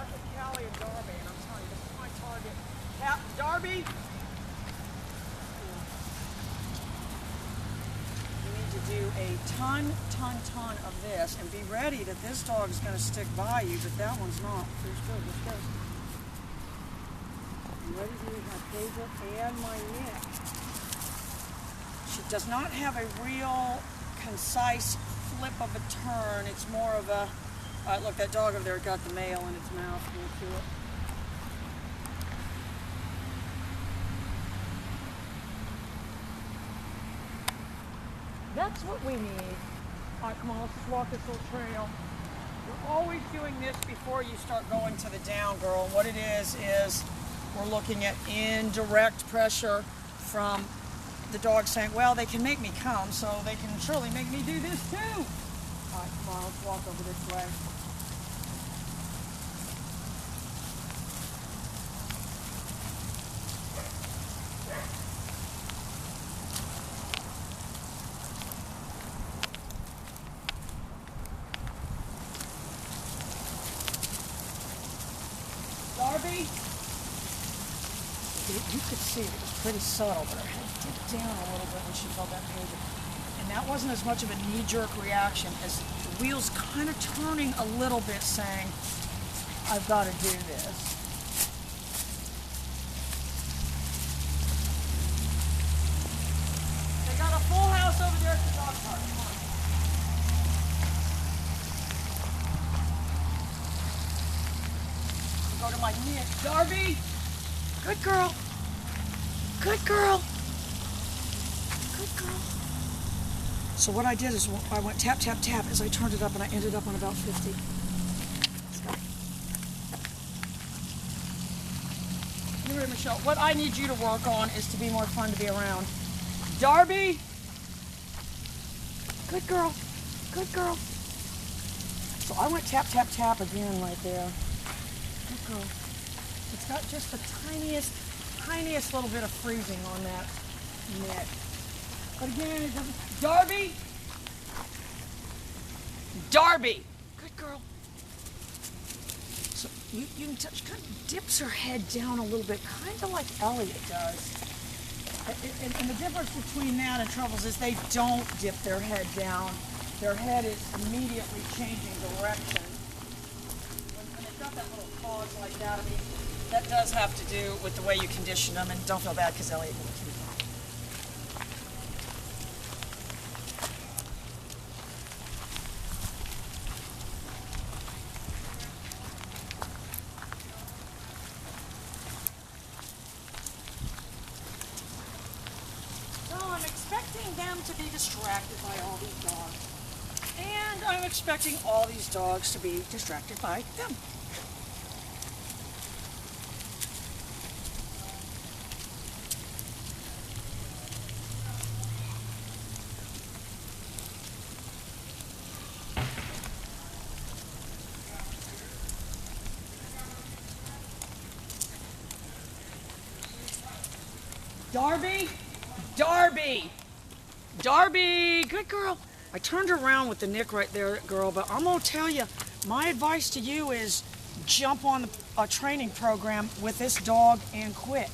back with Cali and Darby, and I'm telling you, this is my target. Darby, you need to do a ton of this, and be ready that this dog is going to stick by you, but that one's not. Here's good, let's go. I'm ready to use my pager and my nick. She does not have a real concise flip of a turn. It's more of a, look, that dog over there got the mail in its mouth. Can you see it? That's what we need. All right, come on, let's just walk this little trail. You're always doing this before you start going to the down, girl. And what it is we're looking at indirect pressure from the dog saying, well, they can make me come, so they can surely make me do this too. All right, come on, let's walk over this way. Darby, you could see it was pretty subtle, but her head dipped down a little bit when she felt that pager. And that wasn't as much of a knee-jerk reaction as the wheels kind of turning a little bit, saying, I've got to do this. They got a full house over there at the dog park. Come on. Go to my knit. Darby! Good girl. Good girl. Good girl. So what I did is I went tap, tap, tap as I turned it up, and I ended up on about 50. Let's go. You're ready, Michelle. What I need you to work on is to be more fun to be around. Darby! Good girl. Good girl. So I went tap, tap, tap again right there. Good girl. It's got just the tiniest little bit of freezing on that net. But again, it doesn't. Darby! Darby! Good girl. So you can touch, kind of dips her head down a little bit, kind of like Elliot does. And the difference between that and Troubles is they don't dip their head down. Their head is immediately changing direction. When they've got that little pause like that, I mean, that does have to do with the way you condition them, and don't feel bad because Elliot did it too. So I'm expecting them to be distracted by all these dogs. And I'm expecting all these dogs to be distracted by them. Darby! Darby! Darby! Good girl. I turned her around with the nick right there, girl, but I'm going to tell you, my advice to you is jump on a training program with this dog and quick.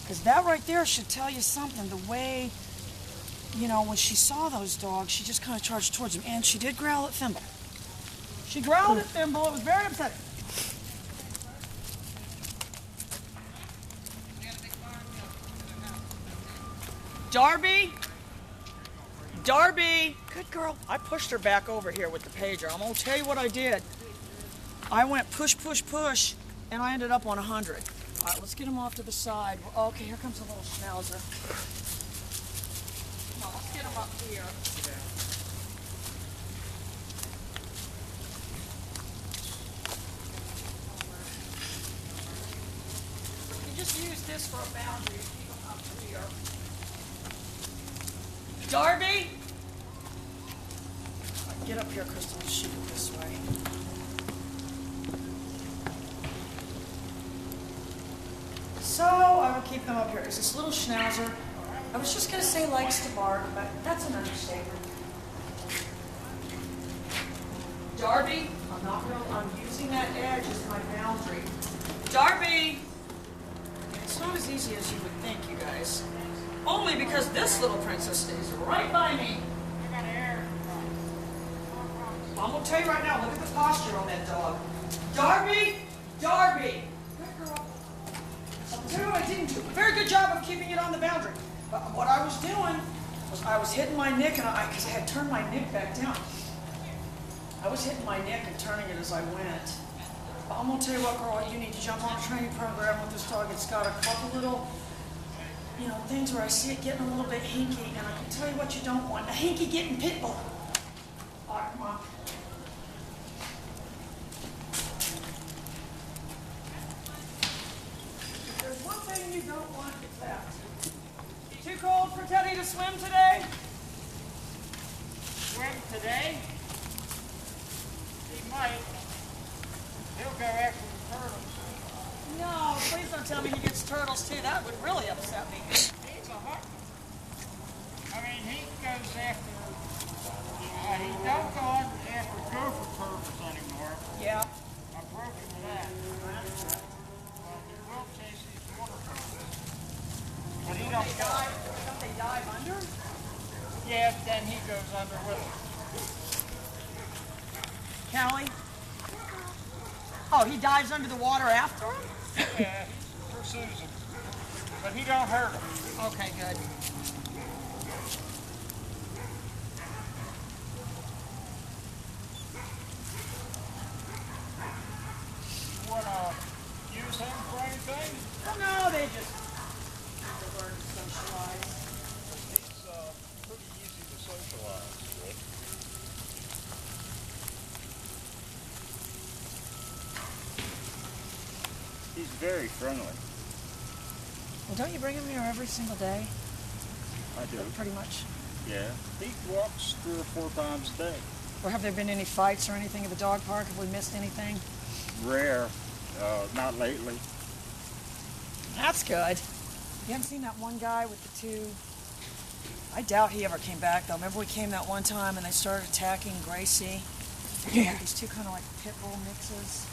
Because that right there should tell you something. The way, you know, when she saw those dogs, she just kind of charged towards them. And she did growl at Thimble. She growled at Thimble. It was very upsetting. Darby! Darby! Good girl. I pushed her back over here with the pager. I'm going to tell you what I did. I went push, push, push, and I ended up on 100. All right, let's get him off to the side. Okay, here comes a little schnauzer. Come on, let's get him up here. You just use this for a boundary. Keep him up here. Darby! Get up here, Crystal. Let's shoot it this way. So, I will keep them up here. It's this little schnauzer. I was just going to say likes to bark, but that's an understatement. Darby, I'm using that edge as my boundary. as easy as you would think, you guys. Only because this little princess stays right by me. Well, I'm going to tell you right now, look at the posture on that dog. Darby! Darby! Good girl. I'll tell you what I didn't do. Very good job of keeping it on the boundary. But what I was doing was I was hitting my neck, and because I had turned my neck back down. I was hitting my neck and turning it as I went. But I'm going to tell you what, girl, you need to jump on a training program with this dog. It's got a couple little, things where I see it getting a little bit hinky, and I can tell you what you don't want. A hinky getting pit bull. All right, come on. If there's one thing you don't want, it's that. Too cold for Teddy to swim today? Swim today? He might. He'll go after the turtles. No, please don't tell me he gets turtles too. That would really upset me. He's a hunter. I mean, he goes after. He don't go after gopher turtles anymore. Yeah. I broke him of that. Well, he will chase these water turtles. But he don't go. Don't they dive under? Yeah, then he goes under with them. Cali? Oh, he dives under the water after him? Yeah, he pursues them. But he don't hurt them. Okay, good. You want to use him for anything? Oh, no, they just learn to socialize. He's pretty easy to socialize with. He's very friendly. Well, don't you bring him here every single day? I do. Pretty much. Yeah. He walks 3 or 4 times a day. Or have there been any fights or anything at the dog park? Have we missed anything? Rare. Not lately. That's good. You haven't seen that one guy with the two... I doubt he ever came back, though. Remember we came that one time and they started attacking Gracie? Yeah. These two kind of like pit bull mixes.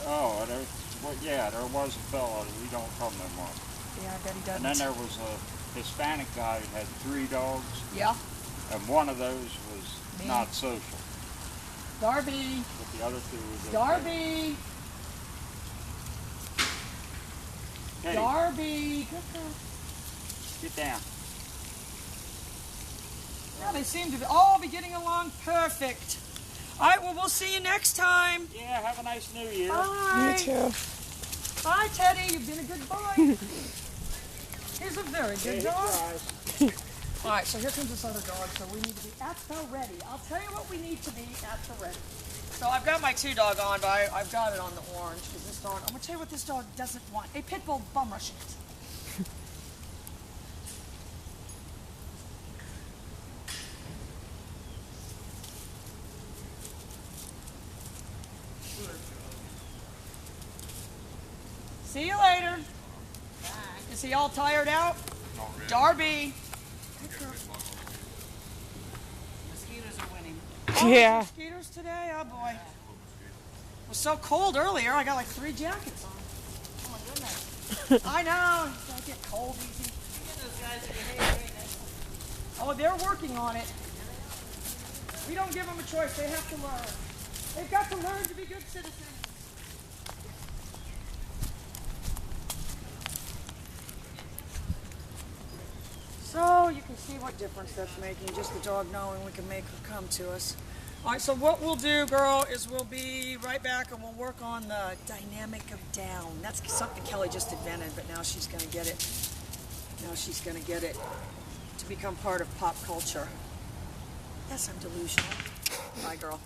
Oh, there was a fellow. He don't come no more. Yeah, I bet he doesn't. And then there was a Hispanic guy who had 3 dogs. Yeah. And one of those was not social. Darby. But the other 2 was okay. Darby. Hey, Darby. Good girl. get down. Yeah, they seem to all be getting along perfect. All right, well, we'll see you next time. Yeah, have a nice New Year. Bye. You too. Bye, Teddy. You've been a good boy. He's a very good dog. All right, so here comes this other dog, so we need to be at the ready. I'll tell you what we need to be at the ready. So I've got my 2 dog on, but I've got it on the orange, because this dog, I'm going to tell you what this dog doesn't want. A pit bull bum rushing it. See you later. Bye. Is he all tired out? Darby. Mosquitoes are winning. Oh, Yeah. Mosquitoes today? Oh boy. It was so cold earlier. I got like 3 jackets on. Oh my goodness. I know. I get cold easy. Oh, they're working on it. We don't give them a choice. They have to learn. They've got to learn to be good citizens. So you can see what difference that's making, just the dog knowing we can make her come to us. All right, so what we'll do, girl, is we'll be right back and we'll work on the dynamic of down. That's something Kelly just invented, but now she's going to get it. Now she's going to get it to become part of pop culture. Yes, I'm delusional. Bye, girl.